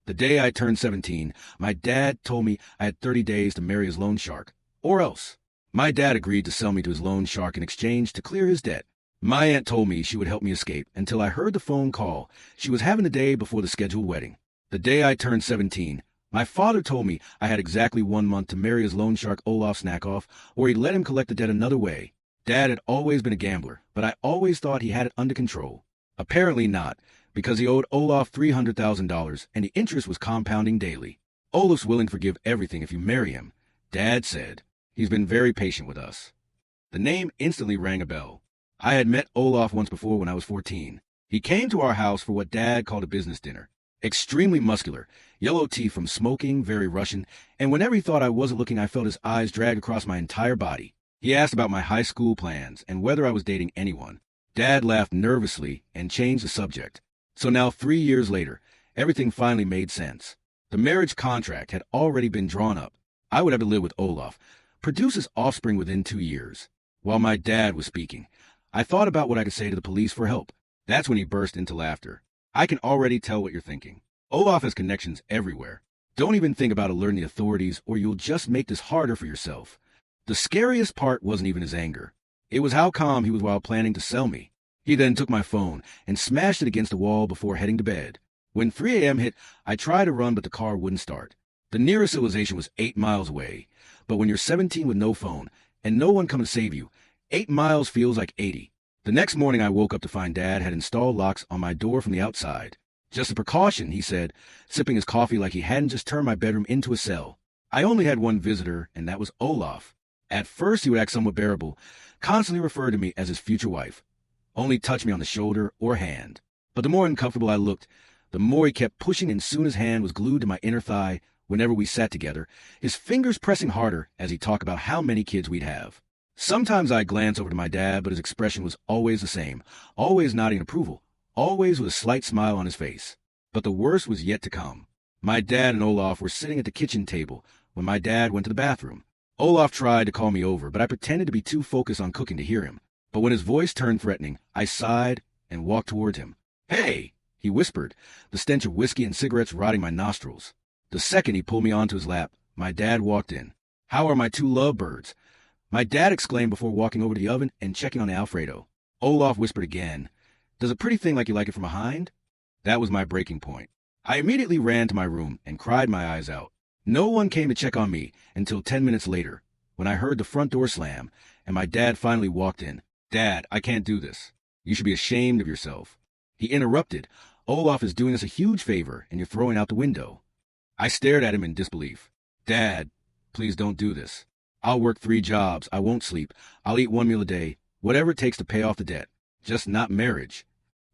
The day I turned 17, my dad told me I had 30 days to marry his loan shark, or else. My dad agreed to sell me to his loan shark in exchange to clear his debt. My aunt told me she would help me escape until I heard the phone call she was having the day before the scheduled wedding. The day I turned 17, my father told me I had exactly 1 month to marry his loan shark Olaf Snackoff, or he'd let him collect the debt another way. Dad had always been a gambler, but I always thought he had it under control. Apparently not, because he owed Olaf $300,000 and the interest was compounding daily. Olaf's willing to forgive everything if you marry him, Dad said. He's been very patient with us. The name instantly rang a bell. I had met Olaf once before when I was 14. He came to our house for what Dad called a business dinner. Extremely muscular, yellow teeth from smoking, very Russian, and whenever he thought I wasn't looking, I felt his eyes drag across my entire body. He asked about my high school plans and whether I was dating anyone. Dad laughed nervously and changed the subject. So now 3 years later, everything finally made sense. The marriage contract had already been drawn up. I would have to live with Olaf, produce his offspring within 2 years. While my dad was speaking, I thought about what I could say to the police for help. That's when he burst into laughter. I can already tell what you're thinking. Olaf has connections everywhere. Don't even think about alerting the authorities or you'll just make this harder for yourself. The scariest part wasn't even his anger. It was how calm he was while planning to sell me. He then took my phone and smashed it against the wall before heading to bed. When 3 a.m. hit, I tried to run, but the car wouldn't start. The nearest civilization was 8 miles away. But when you're 17 with no phone and no one coming to save you, 8 miles feels like 80. The next morning I woke up to find Dad had installed locks on my door from the outside. Just a precaution, he said, sipping his coffee like he hadn't just turned my bedroom into a cell. I only had one visitor, and that was Olaf. At first he would act somewhat bearable, constantly referred to me as his future wife. Only touch me on the shoulder or hand. But the more uncomfortable I looked, the more he kept pushing, and soon his hand was glued to my inner thigh whenever we sat together, his fingers pressing harder as he talked about how many kids we'd have. Sometimes I'd glance over to my dad, but his expression was always the same, always nodding approval, always with a slight smile on his face. But the worst was yet to come. My dad and Olaf were sitting at the kitchen table when my dad went to the bathroom. Olaf tried to call me over, but I pretended to be too focused on cooking to hear him. But when his voice turned threatening, I sighed and walked towards him. "Hey," he whispered, the stench of whiskey and cigarettes rotting my nostrils. The second he pulled me onto his lap, my dad walked in. "How are my 2 lovebirds?" My dad exclaimed before walking over to the oven and checking on the Alfredo. Olaf whispered again, "Does a pretty thing like you like it from behind?" That was my breaking point. I immediately ran to my room and cried my eyes out. No one came to check on me until 10 minutes later, when I heard the front door slam, and my dad finally walked in. "Dad, I can't do this. You should be ashamed of yourself." He interrupted. "Olaf is doing us a huge favor, and you're throwing out the window." I stared at him in disbelief. "Dad, please don't do this. I'll work 3 jobs. I won't sleep. I'll eat 1 meal a day, whatever it takes to pay off the debt. Just not marriage."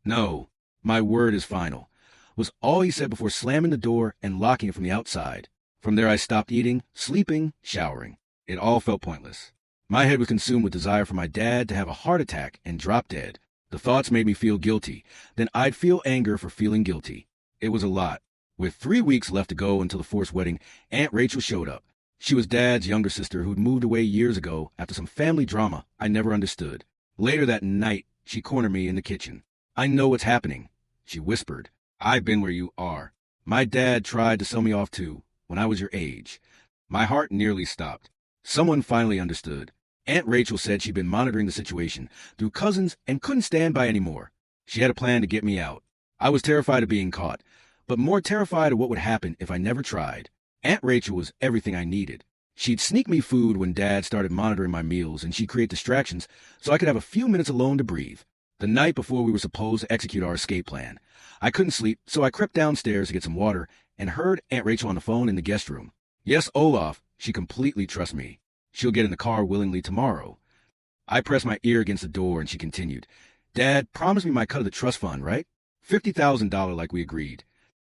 "No, my word is final," was all he said before slamming the door and locking it from the outside. From there I stopped eating, sleeping, showering. It all felt pointless. My head was consumed with desire for my dad to have a heart attack and drop dead. The thoughts made me feel guilty. Then I'd feel anger for feeling guilty. It was a lot. With 3 weeks left to go until the forced wedding, Aunt Rachel showed up. She was Dad's younger sister who'd moved away years ago after some family drama I never understood. Later that night, she cornered me in the kitchen. "I know what's happening," she whispered. "I've been where you are. My dad tried to sell me off too, when I was your age." My heart nearly stopped. Someone finally understood. Aunt Rachel said she'd been monitoring the situation through cousins and couldn't stand by anymore. She had a plan to get me out. I was terrified of being caught, but more terrified of what would happen if I never tried. Aunt Rachel was everything I needed. She'd sneak me food when Dad started monitoring my meals, and she'd create distractions so I could have a few minutes alone to breathe. The night before we were supposed to execute our escape plan, I couldn't sleep, so I crept downstairs to get some water and heard Aunt Rachel on the phone in the guest room. "Yes, Olaf, she completely trusts me. She'll get in the car willingly tomorrow." I pressed my ear against the door and she continued, "Dad promised me my cut of the trust fund, right? $50,000 like we agreed."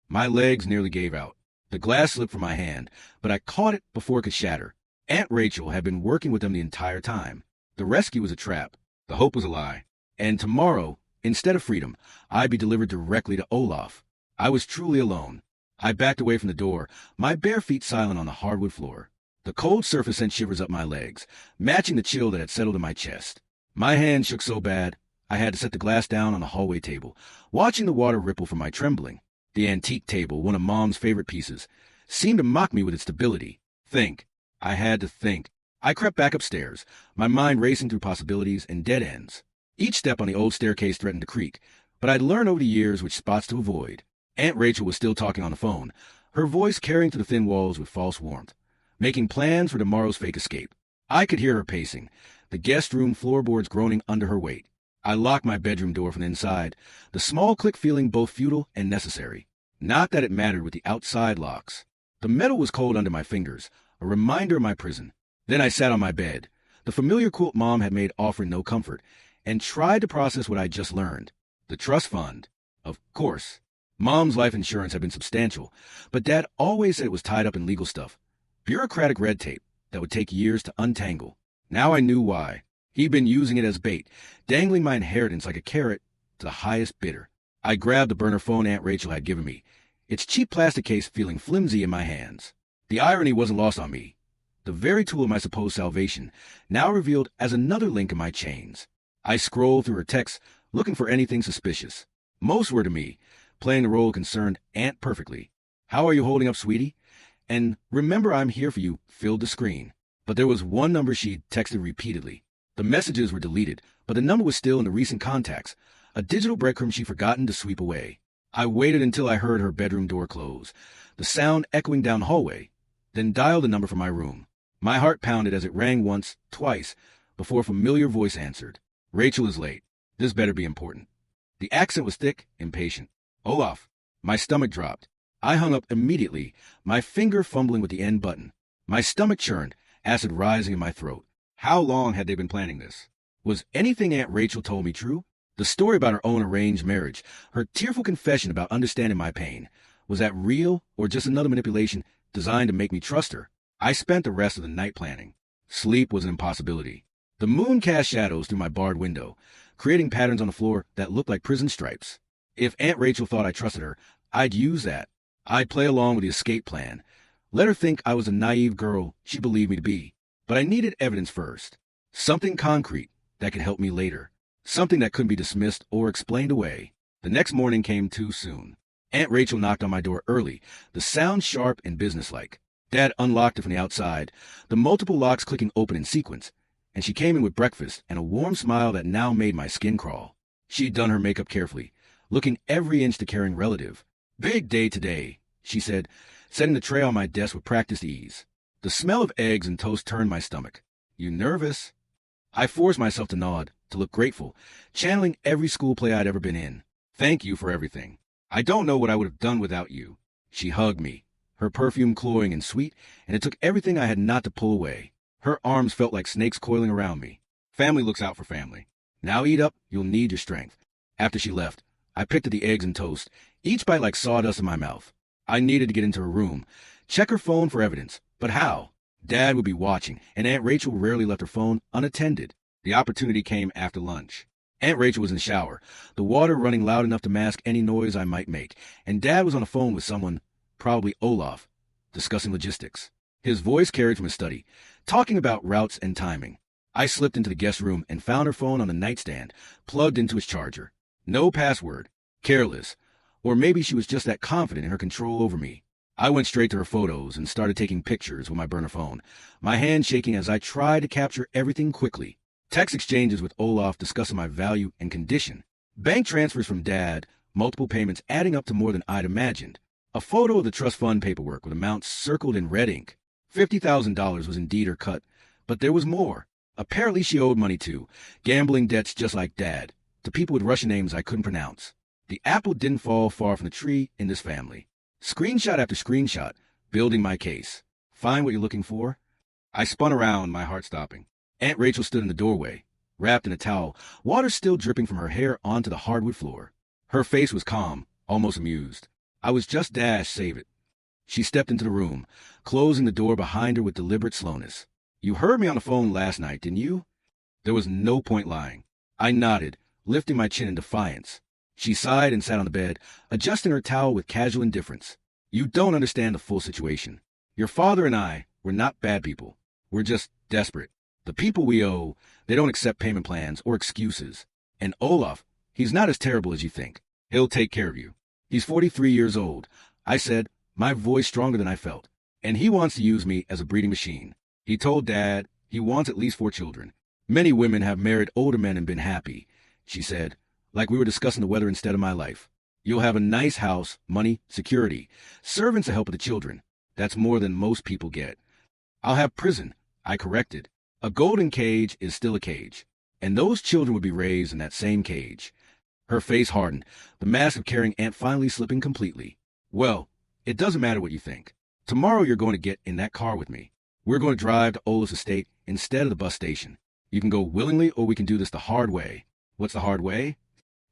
My legs nearly gave out. The glass slipped from my hand, but I caught it before it could shatter. Aunt Rachel had been working with them the entire time. The rescue was a trap. The hope was a lie. And tomorrow, instead of freedom, I'd be delivered directly to Olaf. I was truly alone. I backed away from the door, my bare feet silent on the hardwood floor. The cold surface sent shivers up my legs, matching the chill that had settled in my chest. My hand shook so bad, I had to set the glass down on the hallway table, watching the water ripple from my trembling. The antique table, one of Mom's favorite pieces, seemed to mock me with its stability. Think. I had to think. I crept back upstairs, my mind racing through possibilities and dead ends. Each step on the old staircase threatened to creak, but I'd learned over the years which spots to avoid. Aunt Rachel was still talking on the phone, her voice carrying through the thin walls with false warmth, making plans for tomorrow's fake escape. I could hear her pacing, the guest room floorboards groaning under her weight. I locked my bedroom door from the inside, the small click feeling both futile and necessary. Not that it mattered with the outside locks. The metal was cold under my fingers, a reminder of my prison. Then I sat on my bed, the familiar quilt Mom had made offering no comfort, and tried to process what I'd just learned. The trust fund. Of course. Mom's life insurance had been substantial, but Dad always said it was tied up in legal stuff. Bureaucratic red tape that would take years to untangle. Now I knew why. He'd been using it as bait, dangling my inheritance like a carrot to the highest bidder. I grabbed the burner phone Aunt Rachel had given me, its cheap plastic case feeling flimsy in my hands. The irony wasn't lost on me. The very tool of my supposed salvation, now revealed as another link in my chains. I scrolled through her texts, looking for anything suspicious. Most were to me, playing the role of concerned Aunt perfectly. "How are you holding up, sweetie?" And "Remember I'm here for you" filled the screen. But there was one number she'd texted repeatedly. The messages were deleted, but the number was still in the recent contacts, a digital breadcrumb she'd forgotten to sweep away. I waited until I heard her bedroom door close, the sound echoing down the hallway, then dialed the number from my room. My heart pounded as it rang once, twice, before a familiar voice answered. "Rachel is late. This better be important." The accent was thick, impatient. "Olaf." My stomach dropped. I hung up immediately, my finger fumbling with the end button. My stomach churned, acid rising in my throat. How long had they been planning this? Was anything Aunt Rachel told me true? The story about her own arranged marriage, her tearful confession about understanding my pain, was that real or just another manipulation designed to make me trust her? I spent the rest of the night planning. Sleep was an impossibility. The moon cast shadows through my barred window, creating patterns on the floor that looked like prison stripes. If Aunt Rachel thought I trusted her, I'd use that. I'd play along with the escape plan. Let her think I was a naive girl she believed me to be. But I needed evidence first. Something concrete that could help me later. Something that couldn't be dismissed or explained away. The next morning came too soon. Aunt Rachel knocked on my door early, the sound sharp and businesslike. Dad unlocked it from the outside, the multiple locks clicking open in sequence, and she came in with breakfast and a warm smile that now made my skin crawl. She'd done her makeup carefully, looking every inch the caring relative. "Big day today," she said, setting the tray on my desk with practiced ease. The smell of eggs and toast turned my stomach. "You nervous?" I forced myself to nod, to look grateful, channeling every school play I'd ever been in. "Thank you for everything. I don't know what I would have done without you." She hugged me, her perfume cloying and sweet, and it took everything I had not to pull away. Her arms felt like snakes coiling around me. Family looks out for family. Now eat up, you'll need your strength. After she left, I picked at the eggs and toast, each bite like sawdust in my mouth. I needed to get into her room, check her phone for evidence. But how? Dad would be watching, and Aunt Rachel rarely left her phone unattended. The opportunity came after lunch. Aunt Rachel was in the shower, the water running loud enough to mask any noise I might make, and Dad was on the phone with someone, probably Olaf, discussing logistics. His voice carried from his study, talking about routes and timing. I slipped into the guest room and found her phone on the nightstand, plugged into its charger. No password. Careless. Or maybe she was just that confident in her control over me. I went straight to her photos and started taking pictures with my burner phone, my hand shaking as I tried to capture everything quickly. Text exchanges with Olaf discussing my value and condition. Bank transfers from Dad, multiple payments adding up to more than I'd imagined. A photo of the trust fund paperwork with amounts circled in red ink. $50,000 was indeed her cut, but there was more. Apparently she owed money too, gambling debts just like Dad, to people with Russian names I couldn't pronounce. The apple didn't fall far from the tree in this family. Screenshot after screenshot, building my case. Find what you're looking for? I spun around, my heart stopping. Aunt Rachel stood in the doorway, wrapped in a towel, water still dripping from her hair onto the hardwood floor. Her face was calm, almost amused. I was just dashed save it. She stepped into the room, closing the door behind her with deliberate slowness. "You heard me on the phone last night, didn't you?" There was no point lying. I nodded, lifting my chin in defiance. She sighed and sat on the bed, adjusting her towel with casual indifference. "You don't understand the full situation. Your father and I, we're not bad people. We're just desperate. The people we owe, they don't accept payment plans or excuses. And Olaf, he's not as terrible as you think. He'll take care of you. He's 43 years old, I said, my voice stronger than I felt. And he wants to use me as a breeding machine. He told Dad he wants at least 4 children. Many women have married older men and been happy, she said, like we were discussing the weather instead of my life. You'll have a nice house, money, security, servants to help with the children. That's more than most people get. I'll have prison, I corrected. A golden cage is still a cage, and those children would be raised in that same cage. Her face hardened, the mask of carrying Aunt finally slipping completely. Well, it doesn't matter what you think. Tomorrow you're going to get in that car with me. We're going to drive to Olaf's estate instead of the bus station. You can go willingly, or we can do this the hard way. What's the hard way?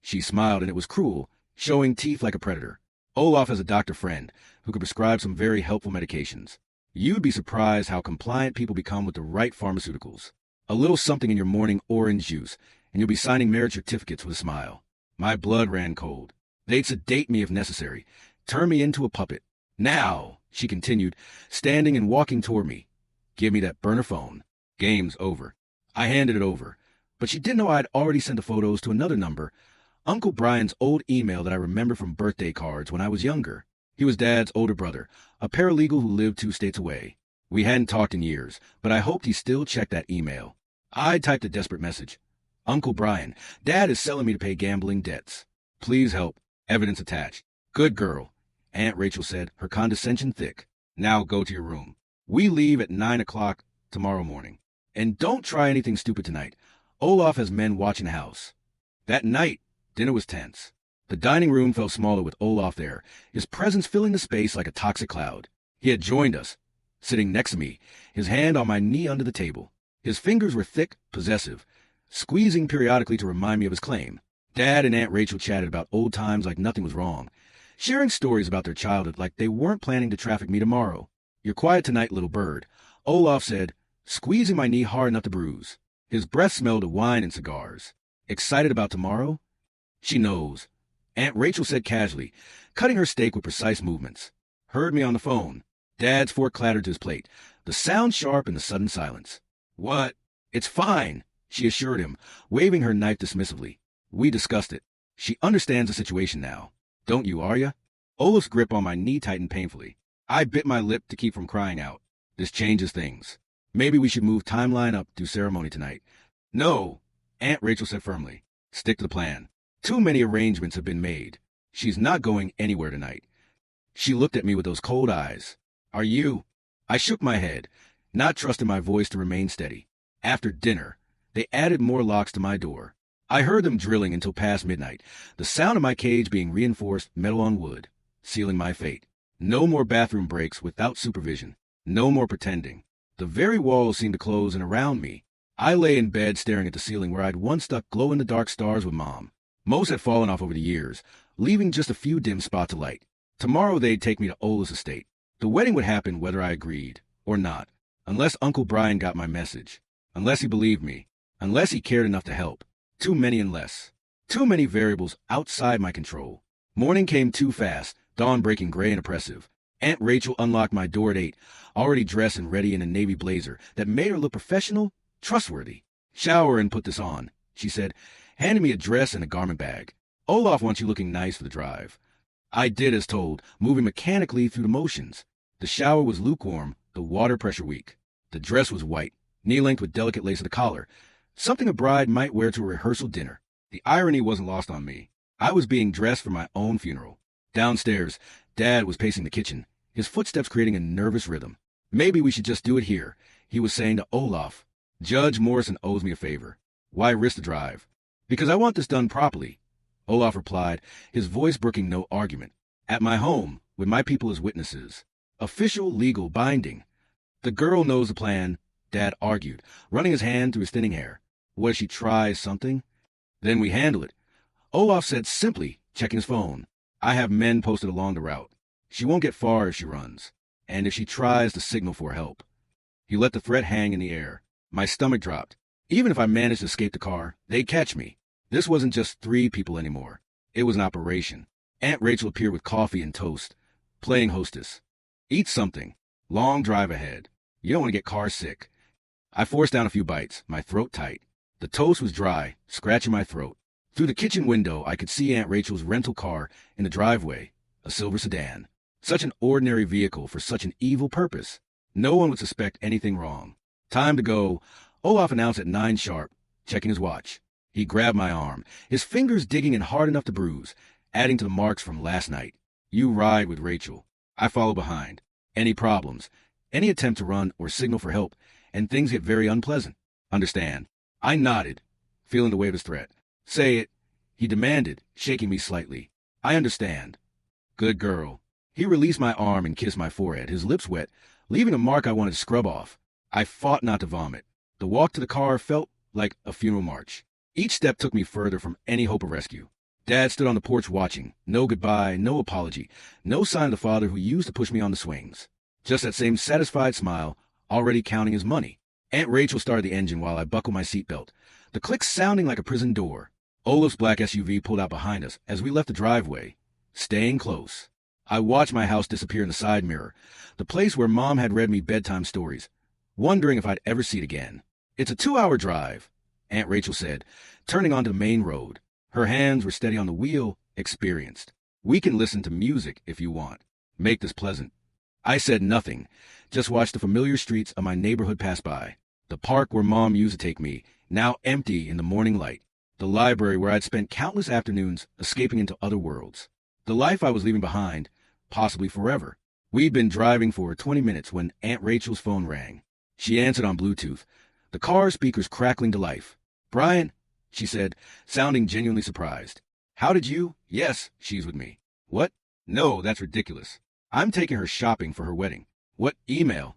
She smiled, and it was cruel, showing teeth like a predator. Olaf has a doctor friend who could prescribe some very helpful medications. You'd be surprised how compliant people become with the right pharmaceuticals. A little something in your morning orange juice, and you'll be signing marriage certificates with a smile. My blood ran cold. They'd sedate me if necessary, turn me into a puppet. Now, she continued, standing and walking toward me. Give me that burner phone. Game's over. I handed it over, but she didn't know I'd already sent the photos to another number, Uncle Brian's old email that I remember from birthday cards when I was younger. He was Dad's older brother, a paralegal who lived 2 states away. We hadn't talked in years, but I hoped he still checked that email. I typed a desperate message. Uncle Brian, Dad is selling me to pay gambling debts. Please help. Evidence attached. Good girl, Aunt Rachel said, her condescension thick. Now go to your room. We leave at 9 o'clock tomorrow morning. And don't try anything stupid tonight. Olaf has men watching the house. That night, dinner was tense. The dining room felt smaller with Olaf there, his presence filling the space like a toxic cloud. He had joined us, sitting next to me, his hand on my knee under the table. His fingers were thick, possessive, squeezing periodically to remind me of his claim. Dad and Aunt Rachel chatted about old times like nothing was wrong, sharing stories about their childhood like they weren't planning to traffic me tomorrow. You're quiet tonight, little bird, Olaf said, squeezing my knee hard enough to bruise. His breath smelled of wine and cigars. Excited about tomorrow? She knows, Aunt Rachel said casually, cutting her steak with precise movements. Heard me on the phone. Dad's fork clattered to his plate, the sound sharp in the sudden silence. What? It's fine, she assured him, waving her knife dismissively. We discussed it. She understands the situation now. Don't you, Arya? Olaf's grip on my knee tightened painfully. I bit my lip to keep from crying out. This changes things. Maybe we should move timeline up through ceremony tonight. No, Aunt Rachel said firmly. Stick to the plan. Too many arrangements have been made. She's not going anywhere tonight. She looked at me with those cold eyes. Are you? I shook my head, not trusting my voice to remain steady. After dinner, they added more locks to my door. I heard them drilling until past midnight, the sound of my cage being reinforced metal on wood, sealing my fate. No more bathroom breaks without supervision. No more pretending. The very walls seemed to close in around me. I lay in bed staring at the ceiling where I'd once stuck glow-in-the-dark stars with Mom. Most had fallen off over the years, leaving just a few dim spots of light. Tomorrow they'd take me to Olaf's estate. The wedding would happen whether I agreed or not, unless Uncle Brian got my message, unless he believed me, unless he cared enough to help. Too many unless. Too many variables outside my control. Morning came too fast, dawn breaking gray and oppressive. Aunt Rachel unlocked my door at 8, already dressed and ready in a navy blazer that made her look professional, trustworthy. Shower and put this on, she said, handing me a dress and a garment bag. Olaf wants you looking nice for the drive. I did as told, moving mechanically through the motions. The shower was lukewarm, the water pressure weak. The dress was white, knee-length with delicate lace at the collar, something a bride might wear to a rehearsal dinner. The irony wasn't lost on me. I was being dressed for my own funeral. Downstairs, Dad was pacing the kitchen, his footsteps creating a nervous rhythm. Maybe we should just do it here, he was saying to Olaf. Judge Morrison owes me a favor. Why risk the drive? Because I want this done properly, Olaf replied, his voice brooking no argument. At my home, with my people as witnesses. Official, legal, binding. The girl knows the plan, Dad argued, running his hand through his thinning hair. What if she tries something? Then we handle it. Olaf said simply, checking his phone. I have men posted along the route. She won't get far if she runs, and if she tries to signal for help. He let the threat hang in the air. My stomach dropped. Even if I managed to escape the car, they'd catch me. This wasn't just 3 people anymore. It was an operation. Aunt Rachel appeared with coffee and toast, playing hostess. Eat something. Long drive ahead. You don't want to get car sick. I forced down a few bites, my throat tight. The toast was dry, scratching my throat. Through the kitchen window, I could see Aunt Rachel's rental car in the driveway, a silver sedan. Such an ordinary vehicle for such an evil purpose. No one would suspect anything wrong. Time to go, Olaf announced at 9 sharp, checking his watch. He grabbed my arm, his fingers digging in hard enough to bruise, adding to the marks from last night. You ride with Rachel. I follow behind. Any problems, any attempt to run or signal for help, and things get very unpleasant. Understand? I nodded, feeling the weight of his threat. Say it, he demanded, shaking me slightly. I understand. Good girl. He released my arm and kissed my forehead, his lips wet, leaving a mark I wanted to scrub off. I fought not to vomit. The walk to the car felt like a funeral march. Each step took me further from any hope of rescue. Dad stood on the porch watching. No goodbye, no apology, no sign of the father who used to push me on the swings. Just that same satisfied smile, already counting his money. Aunt Rachel started the engine while I buckled my seatbelt, the click sounding like a prison door. Olaf's black SUV pulled out behind us as we left the driveway, staying close. I watched my house disappear in the side mirror, the place where Mom had read me bedtime stories, wondering if I'd ever see it again. It's a 2-hour drive, Aunt Rachel said, turning onto the main road. Her hands were steady on the wheel, experienced. We can listen to music if you want. Make this pleasant. I said nothing, just watched the familiar streets of my neighborhood pass by. The park where Mom used to take me, now empty in the morning light. The library where I'd spent countless afternoons escaping into other worlds. The life I was leaving behind, possibly forever. We'd been driving for 20 minutes when Aunt Rachel's phone rang. She answered on Bluetooth, the car speakers crackling to life. Brian, she said, sounding genuinely surprised. How did you? Yes, she's with me. What? No, that's ridiculous. I'm taking her shopping for her wedding. What email?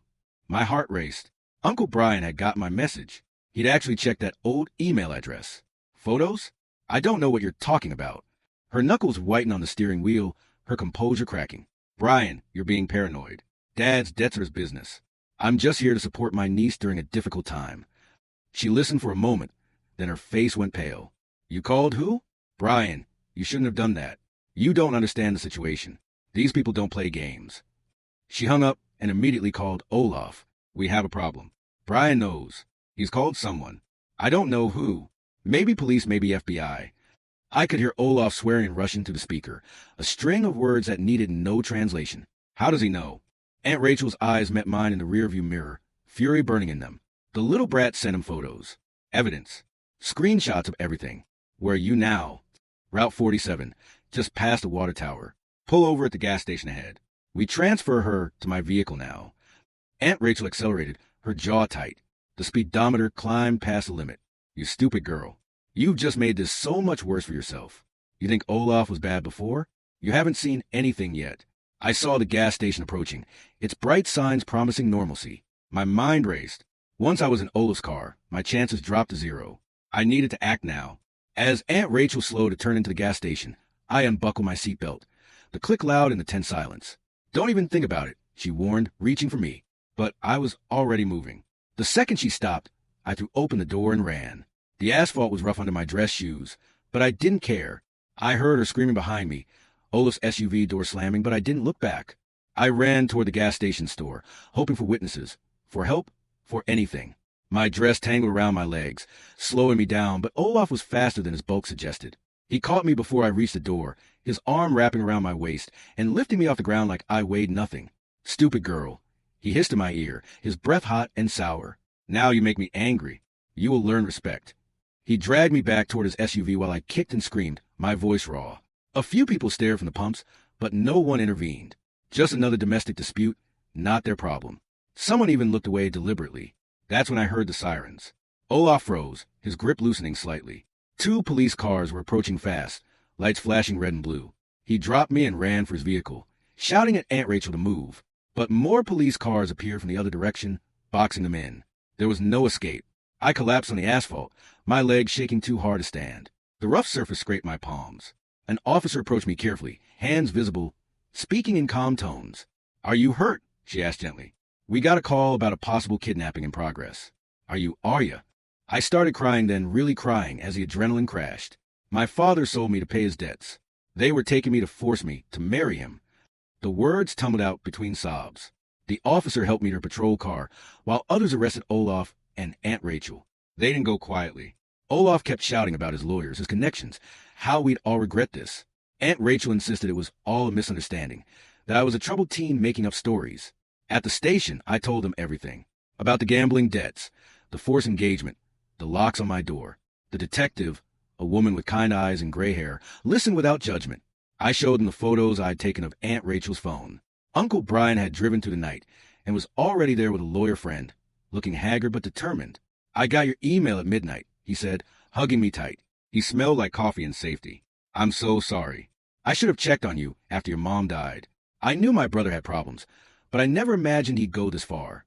My heart raced. Uncle Brian had got my message. He'd actually checked that old email address. Photos? I don't know what you're talking about. Her knuckles whitened on the steering wheel, her composure cracking. Brian, you're being paranoid. Dad's debts are his business. I'm just here to support my niece during a difficult time. She listened for a moment, then her face went pale. You called who? Brian, you shouldn't have done that. You don't understand the situation. These people don't play games. She hung up and immediately called Olaf. We have a problem. Brian knows. He's called someone. I don't know who. Maybe police, maybe FBI. I could hear Olaf swearing in Russian to the speaker, a string of words that needed no translation. How does he know? Aunt Rachel's eyes met mine in the rearview mirror, fury burning in them. The little brat sent him photos. Evidence. Screenshots of everything. Where are you now? Route 47, just past the water tower. Pull over at the gas station ahead. We transfer her to my vehicle now. Aunt Rachel accelerated, her jaw tight. The speedometer climbed past the limit. You stupid girl. You've just made this so much worse for yourself. You think Olaf was bad before? You haven't seen anything yet. I saw the gas station approaching, its bright signs promising normalcy. My mind raced. Once I was in Olaf's car, my chances dropped to 0. I needed to act now. As Aunt Rachel slowed to turn into the gas station, I unbuckled my seatbelt. The click loud in the tense silence. Don't even think about it, she warned, reaching for me. But I was already moving. The second she stopped, I threw open the door and ran. The asphalt was rough under my dress shoes, but I didn't care. I heard her screaming behind me, Olaf's SUV door slamming, but I didn't look back. I ran toward the gas station store, hoping for witnesses, for help, for anything. My dress tangled around my legs, slowing me down, but Olaf was faster than his bulk suggested. He caught me before I reached the door, his arm wrapping around my waist and lifting me off the ground like I weighed nothing. Stupid girl. He hissed in my ear, his breath hot and sour. Now you make me angry. You will learn respect. He dragged me back toward his SUV while I kicked and screamed, my voice raw. A few people stared from the pumps, but no one intervened. Just another domestic dispute, not their problem. Someone even looked away deliberately. That's when I heard the sirens. Olaf froze, his grip loosening slightly. 2 police cars were approaching fast, lights flashing red and blue. He dropped me and ran for his vehicle, shouting at Aunt Rachel to move. But more police cars appeared from the other direction, boxing them in. There was no escape. I collapsed on the asphalt, my legs shaking too hard to stand. The rough surface scraped my palms. An officer approached me carefully, hands visible, speaking in calm tones. Are you hurt? She asked gently. We got a call about a possible kidnapping in progress. Are you? I started crying, then really crying as the adrenaline crashed. My father sold me to pay his debts. They were taking me to force me to marry him. The words tumbled out between sobs. The officer helped me to a patrol car, while others arrested Olaf and Aunt Rachel. They didn't go quietly. Olaf kept shouting about his lawyers, his connections, how we'd all regret this. Aunt Rachel insisted it was all a misunderstanding, that I was a troubled teen making up stories. At the station, I told them everything. About the gambling debts, the forced engagement, the locks on my door. The detective, a woman with kind eyes and gray hair, listened without judgment. I showed them the photos I had taken of Aunt Rachel's phone. Uncle Brian had driven through the night and was already there with a lawyer friend, looking haggard but determined. I got your email at midnight, he said, hugging me tight. He smelled like coffee and safety. I'm so sorry. I should have checked on you after your mom died. I knew my brother had problems, but I never imagined he'd go this far.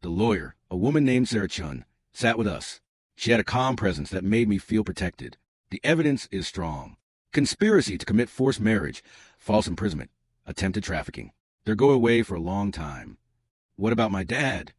The lawyer, a woman named Sarah Chun, sat with us. She had a calm presence that made me feel protected. The evidence is strong. Conspiracy to commit forced marriage, false imprisonment, attempted trafficking. They'll go away for a long time. What about my dad?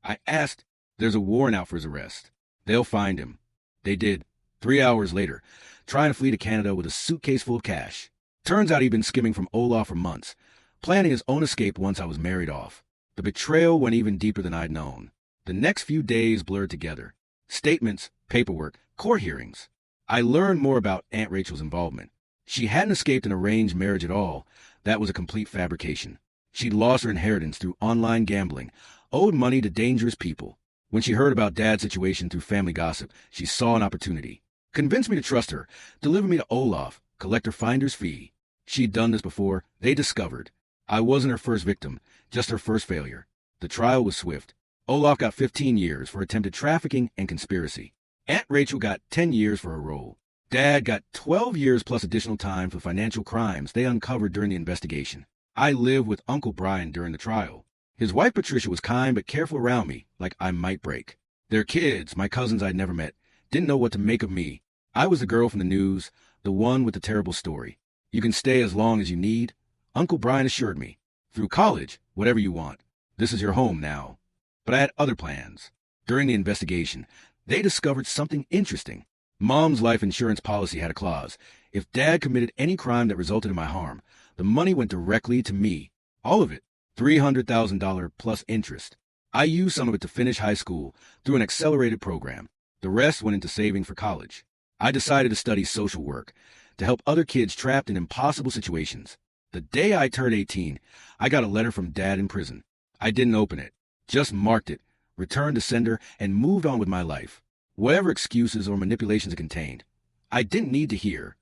I asked. There's a warrant out for his arrest. They'll find him. They did. 3 hours later, trying to flee to Canada with a suitcase full of cash. Turns out he'd been skimming from Olaf for months, planning his own escape once I was married off. The betrayal went even deeper than I'd known. The next few days blurred together. Statements, paperwork, court hearings. I learned more about Aunt Rachel's involvement. She hadn't escaped an arranged marriage at all. That was a complete fabrication. She'd lost her inheritance through online gambling, owed money to dangerous people. When she heard about Dad's situation through family gossip, she saw an opportunity. Convinced me to trust her, delivered me to Olaf, collect her finder's fee. She'd done this before, they discovered. I wasn't her first victim, just her first failure. The trial was swift. Olaf got 15 years for attempted trafficking and conspiracy. Aunt Rachel got 10 years for her role. Dad got 12 years plus additional time for financial crimes they uncovered during the investigation. I lived with Uncle Brian during the trial. His wife Patricia was kind but careful around me, like I might break. Their kids, my cousins I'd never met, didn't know what to make of me. I was the girl from the news, the one with the terrible story. You can stay as long as you need, Uncle Brian assured me. Through college, whatever you want. This is your home now. But I had other plans. During the investigation, they discovered something interesting. Mom's life insurance policy had a clause. If Dad committed any crime that resulted in my harm, the money went directly to me. All of it. $300,000 plus interest. I used some of it to finish high school through an accelerated program. The rest went into saving for college. I decided to study social work, to help other kids trapped in impossible situations. The day I turned 18, I got a letter from Dad in prison. I didn't open it, just marked it, returned to sender, and moved on with my life. Whatever excuses or manipulations it contained, I didn't need to hear.